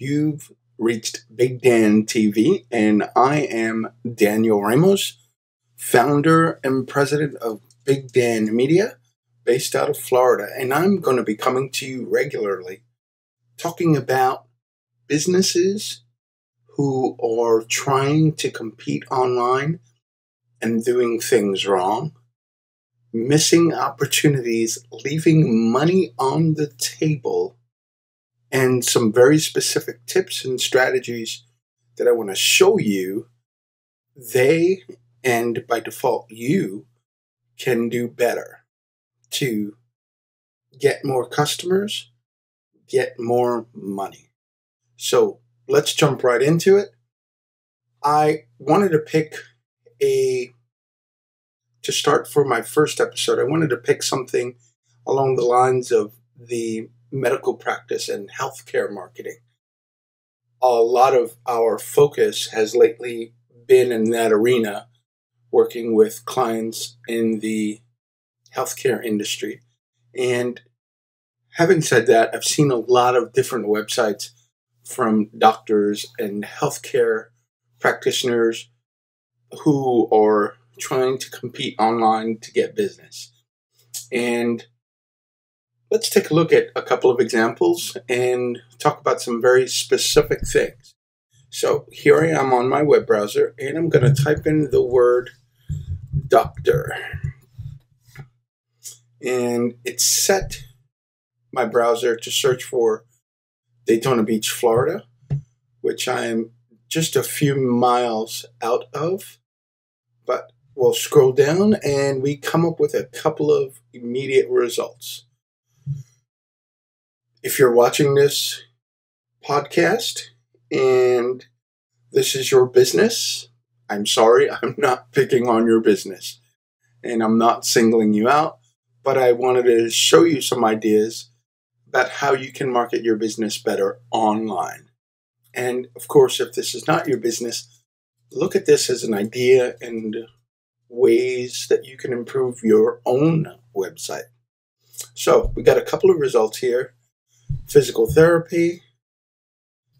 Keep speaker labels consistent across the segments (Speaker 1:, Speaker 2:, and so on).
Speaker 1: You've reached Big Dan TV, and I am Daniel Ramos, founder and president of Big Dan Media, based out of Florida. And I'm going to be coming to you regularly, talking about businesses who are trying to compete online and doing things wrong, missing opportunities, leaving money on the table, and some very specific tips and strategies that I want to show you. They, and by default you, can do better to get more customers, get more money. So let's jump right into it. I wanted to pick to start for my first episode, I wanted to pick something along the lines of the medical practice and healthcare marketing. A lot of our focus has lately been in that arena, working with clients in the healthcare industry. And having said that, I've seen a lot of different websites from doctors and healthcare practitioners who are trying to compete online to get business. And let's take a look at a couple of examples and talk about some very specific things. So here I am on my web browser, and I'm going to type in the word doctor. And it's set my browser to search for Daytona Beach, Florida, which I am just a few miles out of. But we'll scroll down and we come up with a couple of immediate results. If you're watching this podcast and this is your business, I'm sorry, I'm not picking on your business and I'm not singling you out, but I wanted to show you some ideas about how you can market your business better online. And of course, if this is not your business, look at this as an idea and ways that you can improve your own website. So we got a couple of results here. Physical therapy,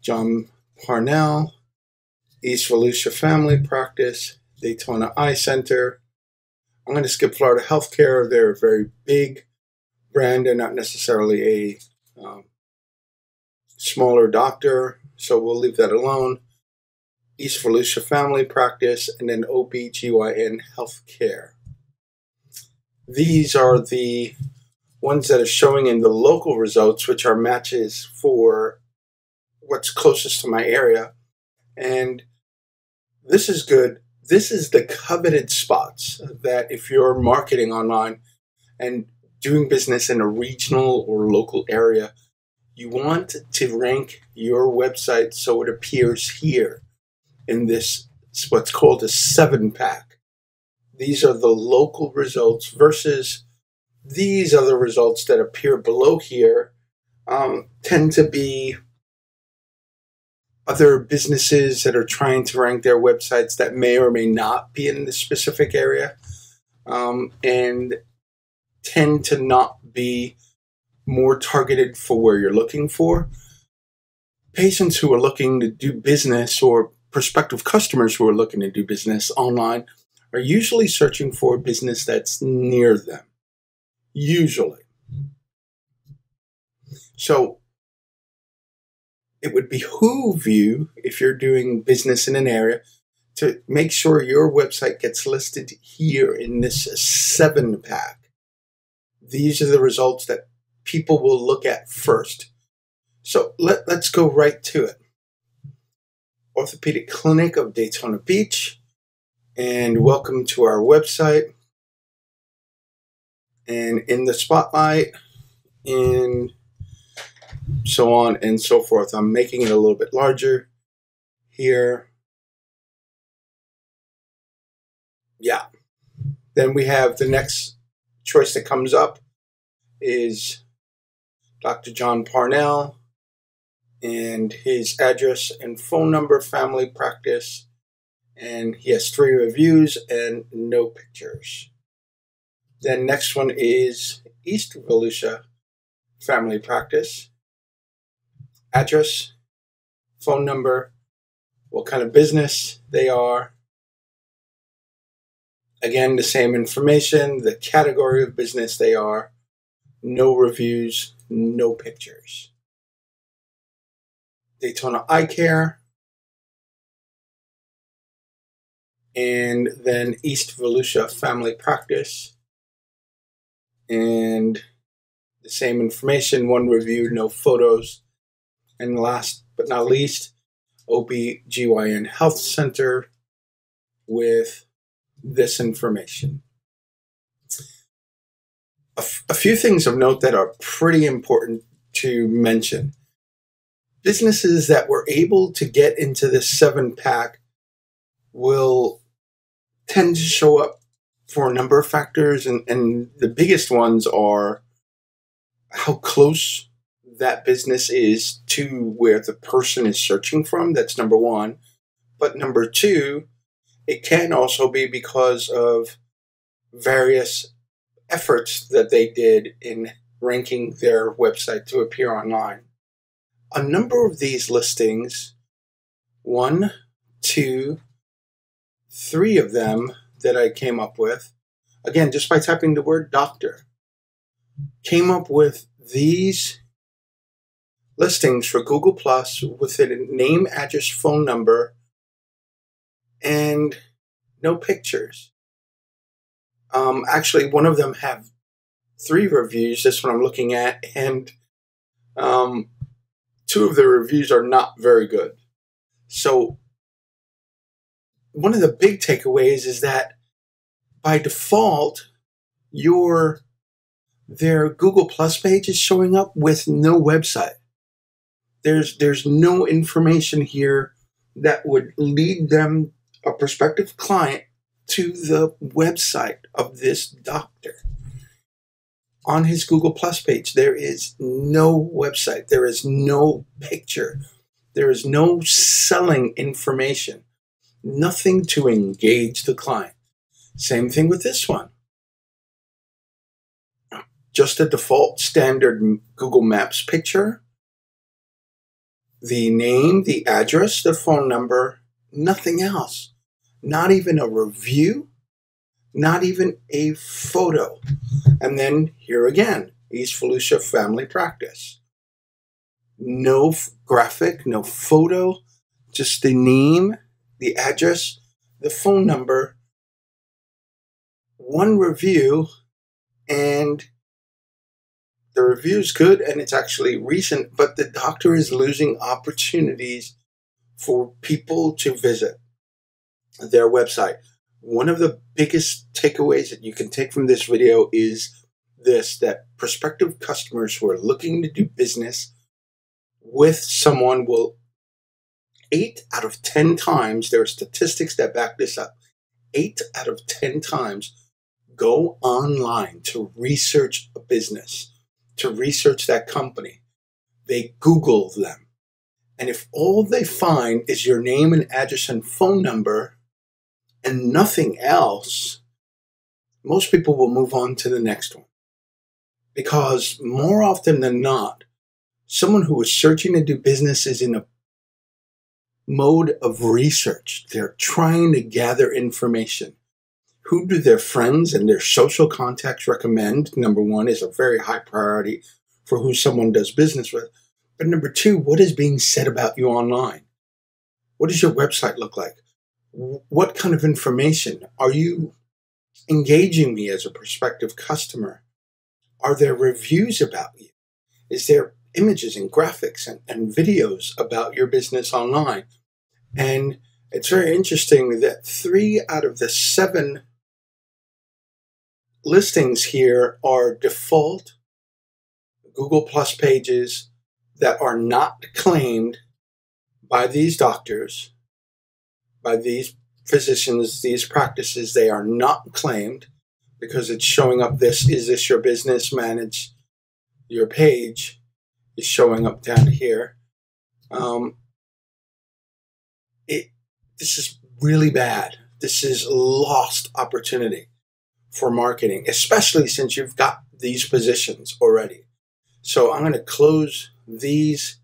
Speaker 1: John Parnell, East Volusia Family Practice, Daytona Eye Center. I'm going to skip Florida Healthcare. They're a very big brand and not necessarily a smaller doctor, so we'll leave that alone. East Volusia Family Practice, and then OBGYN Healthcare. These are the ones that are showing in the local results, which are matches for what's closest to my area. And this is good. This is the coveted spots that if you're marketing online and doing business in a regional or local area, you want to rank your website so it appears here in this, what's called a 7-pack. These are the local results versus these other results that appear below here. Tend to be other businesses that are trying to rank their websites that may or may not be in this specific area, and tend to not be more targeted for where you're looking for. Patients who are looking to do business or prospective customers who are looking to do business online are usually searching for a business that's near them. Usually. So it would behoove you, if you're doing business in an area, to make sure your website gets listed here in this 7-pack. These are the results that people will look at first. So let's go right to it. Orthopedic Clinic of Daytona Beach, and welcome to our website. And in the spotlight, and so on and so forth. I'm making it a little bit larger here. Yeah. Then we have the next choice that comes up is Dr. John Parnell and his address and phone number, family practice. And he has 3 reviews and no pictures. Then next one is East Volusia Family Practice. Address phone number, what kind of business they are. Again, the same information, the category of business they are, no reviews, no pictures. Daytona Eye Care, and then East Volusia Family Practice, and the same information, one review, no photos. And last but not least, OBGYN Health Center with this information. A few things of note that are pretty important to mention. Businesses that were able to get into this 7-pack will tend to show up for a number of factors, and the biggest ones are how close that business is to where the person is searching from. That's number one. But number two, it can also be because of various efforts that they did in ranking their website to appear online. A number of these listings, 1, 2, 3 of them that I came up with, again, just by typing the word doctor, came up with these listings for Google Plus with a name, address, phone number, and no pictures. Actually, one of them have 3 reviews, this one I'm looking at, and 2 of the reviews are not very good. So one of the big takeaways is that by default, their Google Plus page is showing up with no website. There's no information here that would lead them, a prospective client, to the website of this doctor. On his Google Plus page, there is no website. There is no picture. There is no selling information. Nothing to engage the client. Same thing with this one. Just a default standard Google Maps picture. The name, the address, the phone number, nothing else. Not even a review, not even a photo. And then here again, East Volusia Family Practice. No graphic, no photo, just the name, the address, the phone number, 1 review, and the review's good and it's actually recent, but the doctor is losing opportunities for people to visit their website. One of the biggest takeaways that you can take from this video is this, that prospective customers who are looking to do business with someone will 8 out of 10 times, there are statistics that back this up, 8 out of 10 times go online to research a business, to research that company. They Google them. And if all they find is your name and address and phone number and nothing else, most people will move on to the next one. Because more often than not, someone who is searching to do business is in a mode of research. They're trying to gather information. Who do their friends and their social contacts recommend? Number 1 is a very high priority for who someone does business with. But number 2, what is being said about you online? What does your website look like? What kind of information? Are you engaging me as a prospective customer? Are there reviews about you? Is there images and graphics and videos about your business online? And it's very interesting that 3 out of the 7 listings here are default Google Plus pages that are not claimed by these doctors, by these physicians, these practices. They are not claimed because it's showing up this, is this your business? Manage your page is showing up down here. This is really bad. This is lost opportunity for marketing, especially since you've got these positions already. So I'm going to close these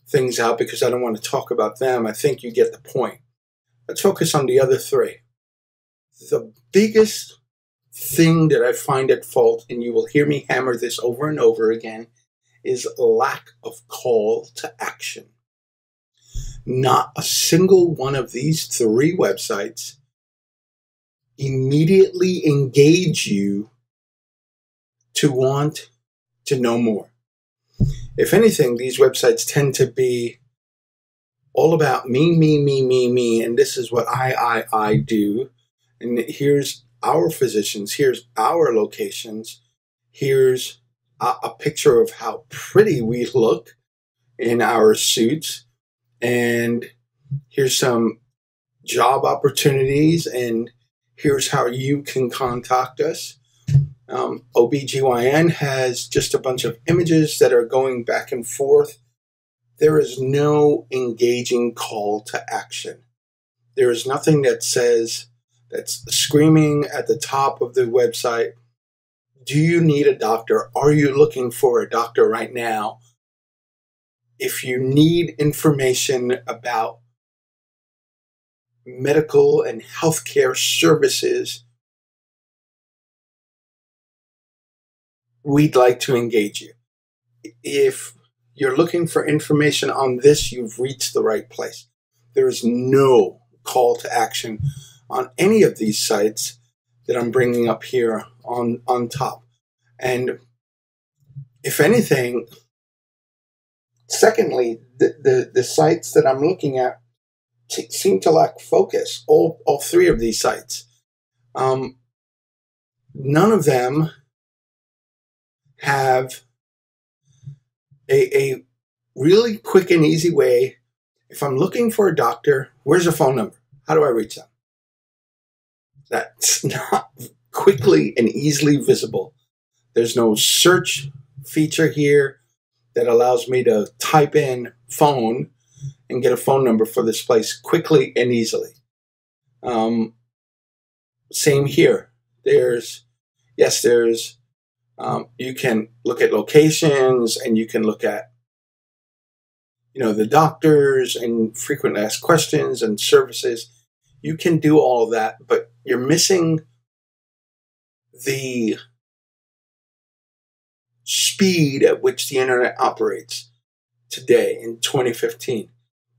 Speaker 1: things out because I don't want to talk about them. I think you get the point. Let's focus on the other three. The biggest thing that I find at fault, and you will hear me hammer this over and over again, is lack of call to action. Not a single one of these three websites immediately engage you to want to know more. If anything, these websites tend to be all about me, and this is what I do, and here's our physicians, here's our locations, here's a picture of how pretty we look in our suits, and here's some job opportunities, and here's how you can contact us. OBGYN has just a bunch of images that are going back and forth. There is no engaging call to action. There is nothing that says, that's screaming at the top of the website, do you need a doctor? Are you looking for a doctor right now? If you need information about medical and healthcare services, we'd like to engage you. If you're looking for information on this, you've reached the right place. There is no call to action on any of these sites that I'm bringing up here on top. And if anything, secondly, the sites that I'm looking at seem to lack focus. All three of these sites. None of them have a really quick and easy way. If I'm looking for a doctor, where's a phone number? How do I reach them? That's not quickly and easily visible. There's no search feature here that allows me to type in phone and get a phone number for this place quickly and easily. Same here. You can look at locations, and you can look at, the doctors and frequent asked questions and services. You can do all of that, but you're missing the speed at which the internet operates today in 2015.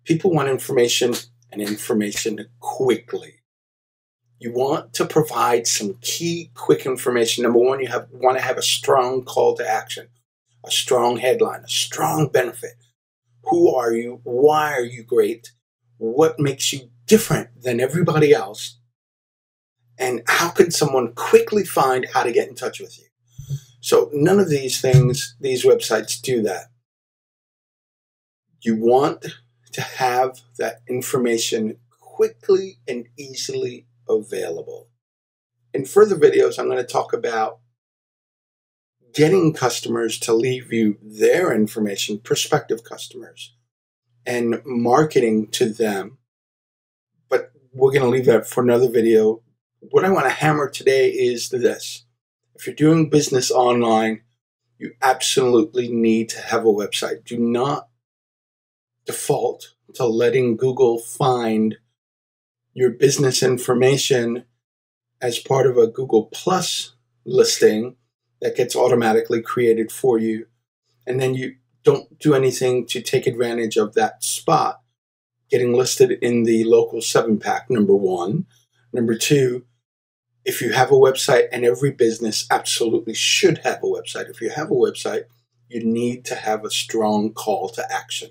Speaker 1: People want information, and information quickly. You want to provide some key, quick information. Number one, you want to have a strong call to action, a strong headline, a strong benefit. Who are you? Why are you great? What makes you different than everybody else? And how can someone quickly find how to get in touch with you? So none of these things, these websites do that. You want to have that information quickly and easily available. In further videos, I'm going to talk about getting customers to leave you their information, prospective customers, and marketing to them. But we're going to leave that for another video. What I want to hammer today is this. If you're doing business online, you absolutely need to have a website. Do not default to letting Google find your business information as part of a Google Plus listing that gets automatically created for you. And then you don't do anything to take advantage of that spot getting listed in the local 7-pack, number one. Number two, if you have a website, and every business absolutely should have a website. If you have a website, you need to have a strong call to action.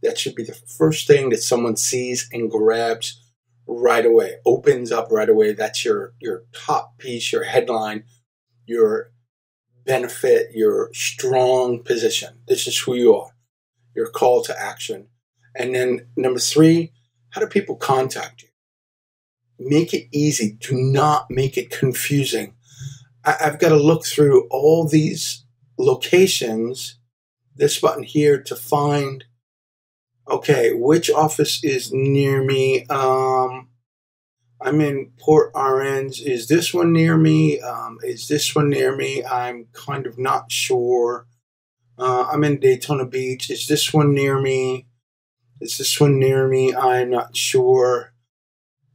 Speaker 1: That should be the first thing that someone sees and grabs right away, opens up right away. That's your top piece, your headline, your benefit, your strong position. This is who you are, your call to action. And then number three, how do people contact you? Make it easy. Do not make it confusing. I've got to look through all these locations, this button here, to find, okay, which office is near me? I'm in Port Orange. Is this one near me? Is this one near me? I'm kind of not sure. I'm in Daytona Beach. Is this one near me? Is this one near me? I'm not sure.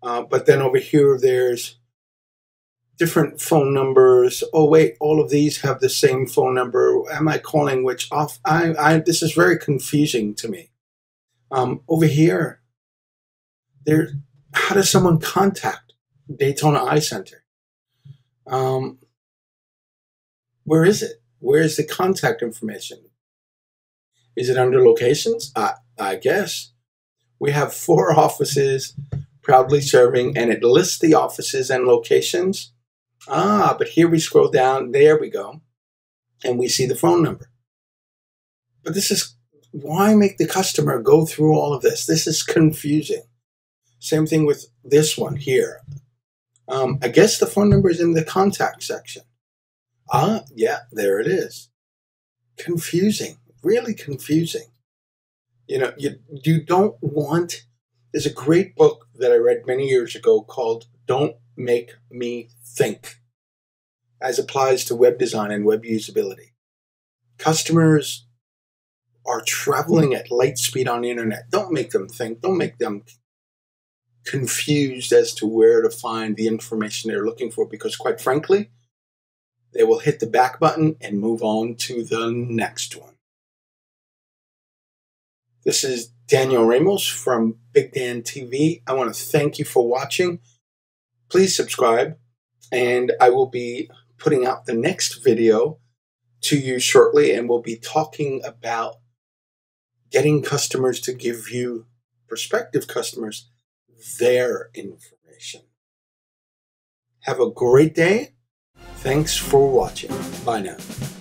Speaker 1: But then over here, there's different phone numbers. Oh wait, all of these have the same phone number. Am I calling which off? This is very confusing to me. Over here, how does someone contact Daytona Eye Center? Where is it? Where is the contact information? Is it under locations? I guess. We have 4 offices proudly serving, and it lists the offices and locations. But here we scroll down. There we go. And we see the phone number. But why make the customer go through all of this? This is confusing. Same thing with this one here. I guess the phone number is in the contact section. Yeah, there it is. Confusing, really confusing. You don't want, there's a great book that I read many years ago called Don't Make Me Think, as applies to web design and web usability. Customers are traveling at light speed on the internet. Don't make them think. Don't make them confused as to where to find the information they're looking for, because quite frankly, they will hit the back button and move on to the next one. This is Daniel Ramos from BigDanTV. I want to thank you for watching. Please subscribe, and I will be putting out the next video to you shortly, and we'll be talking about getting customers to give you, prospective customers, their information. Have a great day. Thanks for watching. Bye now.